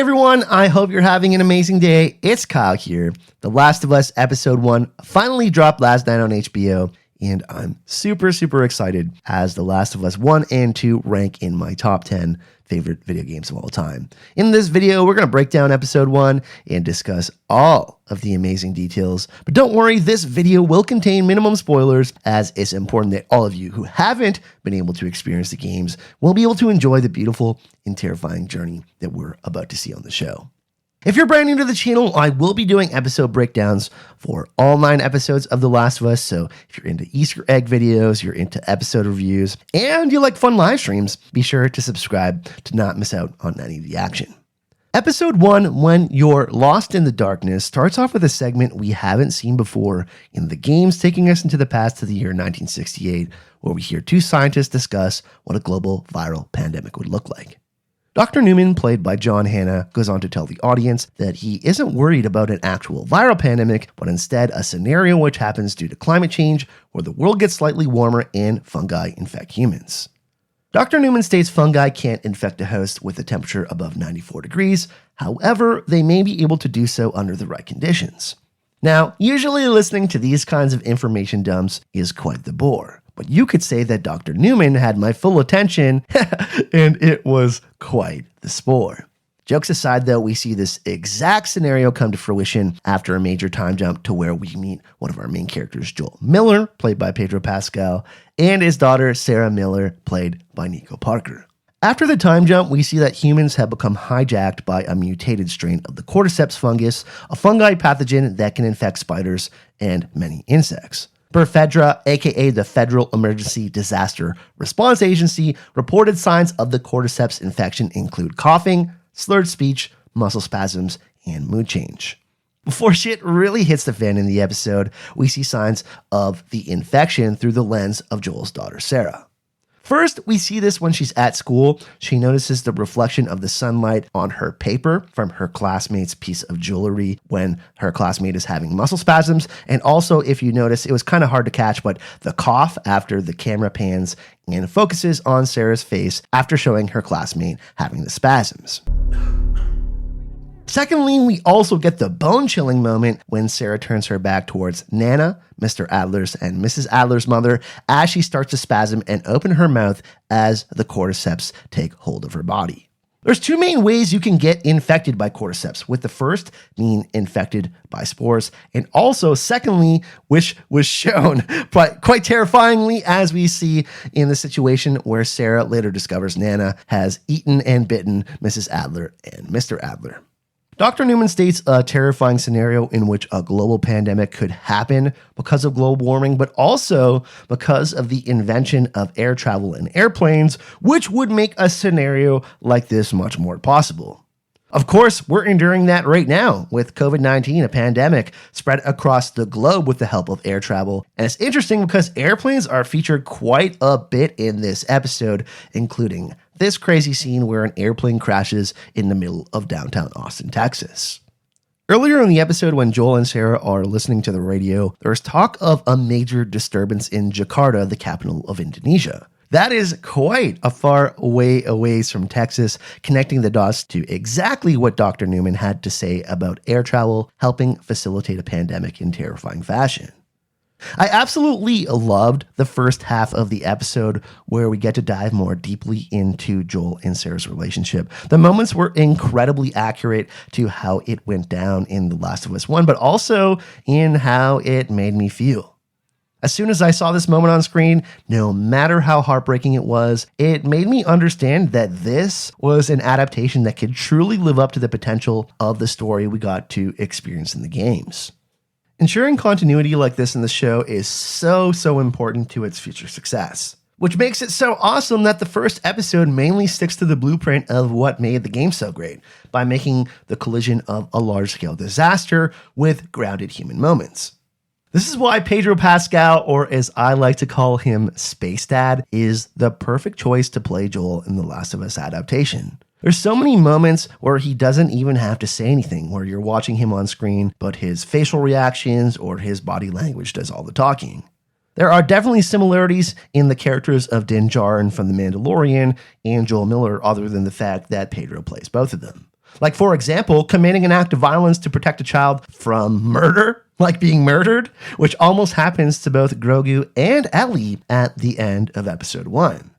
everyone, I hope you're having an amazing day. It's Kyle here. The Last of Us Episode 1 finally dropped last night on HBO, and I'm super excited as The Last of Us 1 and 2 rank in my top 10 favorite video games of all time. In this video, we're going to break down Episode 1 and discuss all of the amazing details. But don't worry, this video will contain minimum spoilers, as it's important that all of you who haven't been able to experience the games will be able to enjoy the beautiful and terrifying journey that we're about to see on the show. If you're brand new to the channel, I will be doing episode breakdowns for all 9 episodes of The Last of Us, so if you're into Easter egg videos, you're into episode reviews, and you like fun live streams, be sure to subscribe to not miss out on any of the action. Episode 1, When You're Lost in the Darkness, starts off with a segment we haven't seen before in the games, taking us into the past to the year 1968, where we hear 2 scientists discuss what a global viral pandemic would look like. Dr. Newman, played by John Hannah, goes on to tell the audience that he isn't worried about an actual viral pandemic, but instead a scenario which happens due to climate change, where the world gets slightly warmer and fungi infect humans. Dr. Newman states fungi can't infect a host with a temperature above 94 degrees, however, they may be able to do so under the right conditions. Now, usually listening to these kinds of information dumps is quite the bore. But you could say that Dr. Newman had my full attention, and it was quite the spore. Jokes aside, though, we see this exact scenario come to fruition after a major time jump to where we meet one of our main characters, Joel Miller, played by Pedro Pascal, and his daughter, Sarah Miller, played by Nico Parker. After the time jump, we see that humans have become hijacked by a mutated strain of the Cordyceps fungus, a fungi pathogen that can infect spiders and many insects. Fedra, aka the Federal Emergency Disaster Response Agency, reported signs of the Cordyceps infection include coughing, slurred speech, muscle spasms, and mood change. Before shit really hits the fan in the episode, we see signs of the infection through the lens of Joel's daughter, Sarah. First, we see this when she's at school. She notices the reflection of the sunlight on her paper from her classmate's piece of jewelry when her classmate is having muscle spasms. And also, if you notice, it was kind of hard to catch, but the cough after the camera pans and focuses on Sarah's face after showing her classmate having the spasms. Secondly, we also get the bone-chilling moment when Sarah turns her back towards Nana, Mr. Adler's and Mrs. Adler's mother, as she starts to spasm and open her mouth as the Cordyceps take hold of her body. There's 2 main ways you can get infected by Cordyceps, with the first being infected by spores, and also secondly, which was shown but quite terrifyingly as we see in the situation where Sarah later discovers Nana has eaten and bitten Mrs. Adler and Mr. Adler. Dr. Newman states a terrifying scenario in which a global pandemic could happen because of global warming, but also because of the invention of air travel and airplanes, which would make a scenario like this much more possible. Of course, we're enduring that right now with COVID-19, a pandemic spread across the globe with the help of air travel. And it's interesting because airplanes are featured quite a bit in this episode, including this crazy scene where an airplane crashes in the middle of downtown Austin, Texas. Earlier in the episode, when Joel and Sarah are listening to the radio, there's talk of a major disturbance in Jakarta, the capital of Indonesia. That is quite a far way away from Texas, connecting the dots to exactly what Dr. Newman had to say about air travel helping facilitate a pandemic in terrifying fashion. I absolutely loved the first half of the episode where we get to dive more deeply into Joel and Sarah's relationship. The moments were incredibly accurate to how it went down in The Last of Us 1, but also in how it made me feel. As soon as I saw this moment on screen, no matter how heartbreaking it was, it made me understand that this was an adaptation that could truly live up to the potential of the story we got to experience in the games. Ensuring continuity like this in the show is so important to its future success, which makes it so awesome that the first episode mainly sticks to the blueprint of what made the game so great, by making the collision of a large-scale disaster with grounded human moments. This is why Pedro Pascal, or as I like to call him, Space Dad, is the perfect choice to play Joel in The Last of Us adaptation. There's so many moments where he doesn't even have to say anything, where you're watching him on screen, but his facial reactions or his body language does all the talking. There are definitely similarities in the characters of Din Djarin from The Mandalorian and Joel Miller, other than the fact that Pedro plays both of them. Like, for example, committing an act of violence to protect a child from murder, like being murdered, which almost happens to both Grogu and Ellie at the end of episode 1.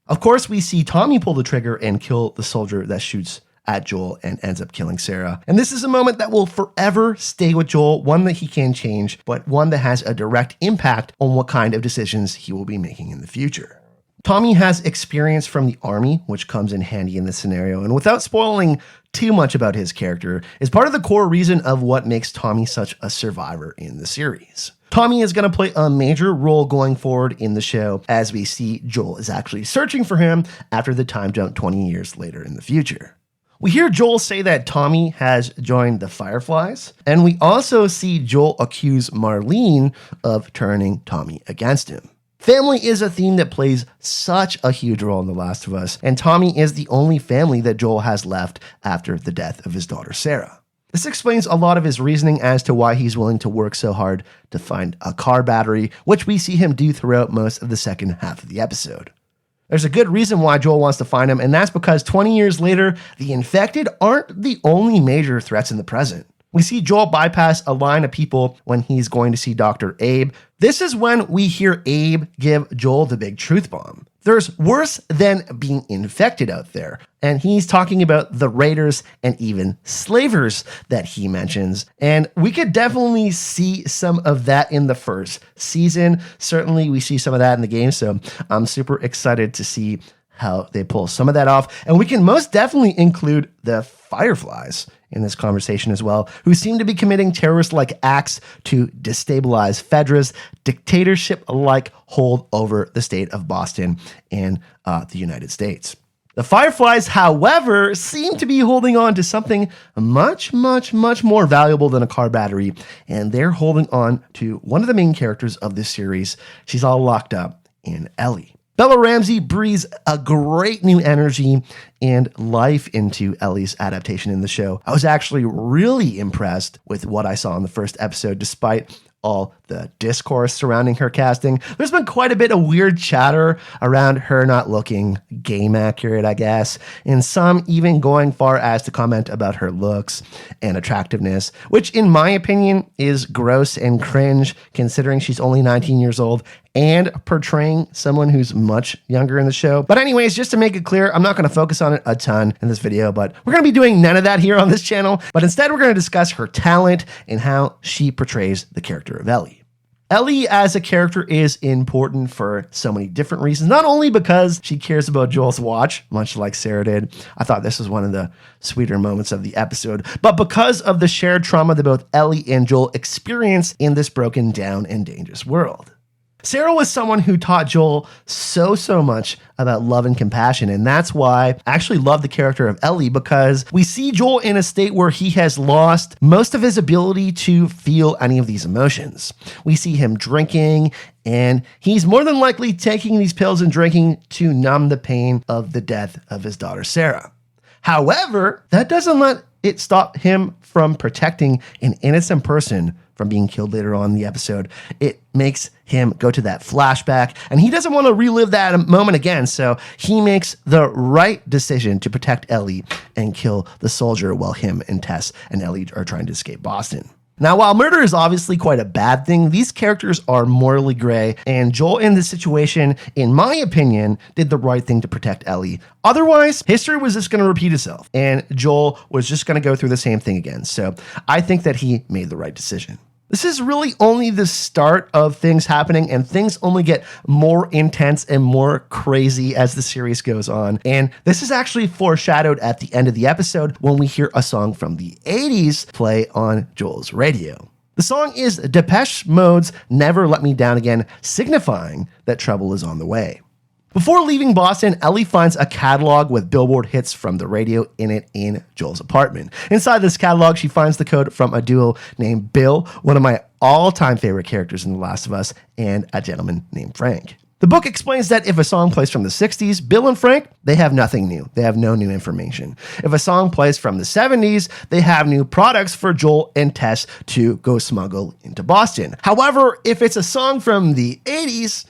Of course, we see Tommy pull the trigger and kill the soldier that shoots at Joel and ends up killing Sarah. And this is a moment that will forever stay with Joel, one that he can change, but one that has a direct impact on what kind of decisions he will be making in the future. Tommy has experience from the army, which comes in handy in this scenario, and without spoiling too much about his character, is part of the core reason of what makes Tommy such a survivor in the series. Tommy is going to play a major role going forward in the show, as we see Joel is actually searching for him after the time jump 20 years later in the future. We hear Joel say that Tommy has joined the Fireflies, and we also see Joel accuse Marlene of turning Tommy against him. Family is a theme that plays such a huge role in The Last of Us, and Tommy is the only family that Joel has left after the death of his daughter Sarah. This explains a lot of his reasoning as to why he's willing to work so hard to find a car battery, which we see him do throughout most of the second half of the episode. There's a good reason why Joel wants to find him, and that's because 20 years later, the infected aren't the only major threats in the present. We see Joel bypass a line of people when he's going to see Dr. Abe. This is when we hear Abe give Joel the big truth bomb. There's worse than being infected out there. And he's talking about the raiders and even slavers that he mentions. And we could definitely see some of that in the first season. Certainly we see some of that in the game. So I'm super excited to see how they pull some of that off. And we can most definitely include the Fireflies in this conversation as well, who seem to be committing terrorist-like acts to destabilize Fedra's dictatorship-like hold over the state of Boston and the United States. The Fireflies, however, seem to be holding on to something much more valuable than a car battery, and they're holding on to one of the main characters of this series. She's all locked up in Ellie. Bella Ramsey breathes a great new energy and life into Ellie's adaptation in the show. I was actually really impressed with what I saw in the first episode, despite all the discourse surrounding her casting. There's been quite a bit of weird chatter around her not looking game accurate, I guess, and some even going far as to comment about her looks and attractiveness, which in my opinion is gross and cringe considering she's only 19 years old and portraying someone who's much younger in the show. But anyways, just to make it clear, I'm not going to focus on it a ton in this video, but we're going to be doing none of that here on this channel. But instead, we're going to discuss her talent and how she portrays the character of Ellie. Ellie as a character is important for so many different reasons, not only because she cares about Joel's watch, much like Sarah did. I thought this was one of the sweeter moments of the episode, but because of the shared trauma that both Ellie and Joel experience in this broken down and dangerous world. Sarah was someone who taught Joel so much about love and compassion, and that's why I actually love the character of Ellie, because we see Joel in a state where he has lost most of his ability to feel any of these emotions. We see him drinking, and he's more than likely taking these pills and drinking to numb the pain of the death of his daughter Sarah. However, that doesn't let it stop him from protecting an innocent person from being killed later on in the episode. It makes him go to that flashback, and he doesn't want to relive that moment again, so he makes the right decision to protect Ellie and kill the soldier while him and Tess and Ellie are trying to escape Boston. Now, while murder is obviously quite a bad thing, these characters are morally gray, and Joel in this situation, in my opinion, did the right thing to protect Ellie. Otherwise, history was just going to repeat itself, and Joel was just going to go through the same thing again. So I think that he made the right decision. This is really only the start of things happening, and things only get more intense and more crazy as the series goes on. And this is actually foreshadowed at the end of the episode when we hear a song from the 80s play on Joel's radio. The song is Depeche Mode's Never Let Me Down Again, signifying that trouble is on the way. Before leaving Boston, Ellie finds a catalog with Billboard hits from the radio in it in Joel's apartment. Inside this catalog, she finds the code from a duo named Bill, one of my all-time favorite characters in The Last of Us, and a gentleman named Frank. The book explains that if a song plays from the 60s, Bill and Frank, they have nothing new. They have no new information. If a song plays from the 70s, they have new products for Joel and Tess to go smuggle into Boston. However, if it's a song from the 80s,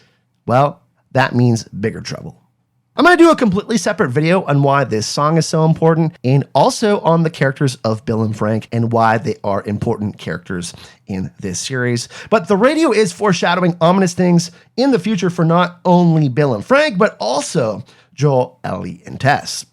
well, that means bigger trouble. I'm going to do a completely separate video on why this song is so important, and also on the characters of Bill and Frank and why they are important characters in this series. But the radio is foreshadowing ominous things in the future for not only Bill and Frank, but also Joel, Ellie, and Tess.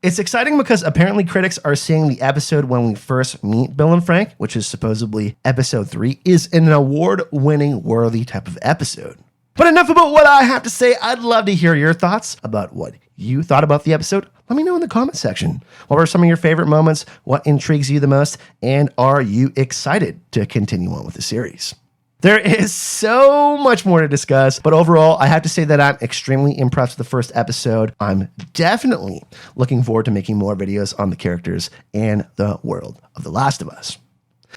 It's exciting because apparently critics are saying the episode when we first meet Bill and Frank, which is supposedly episode 3, is an award-winning worthy type of episode. But enough about what I have to say. I'd love to hear your thoughts about what you thought about the episode. Let me know in the comment section. What were some of your favorite moments? What intrigues you the most? And are you excited to continue on with the series? There is so much more to discuss, but overall, I have to say that I'm extremely impressed with the first episode. I'm definitely looking forward to making more videos on the characters and the world of The Last of Us.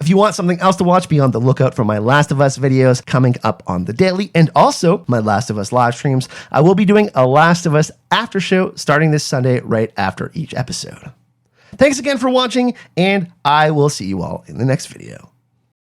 If you want something else to watch, be on the lookout for my Last of Us videos coming up on the daily, and also my Last of Us live streams. I will be doing a Last of Us after show starting this Sunday right after each episode. Thanks again for watching, and I will see you all in the next video.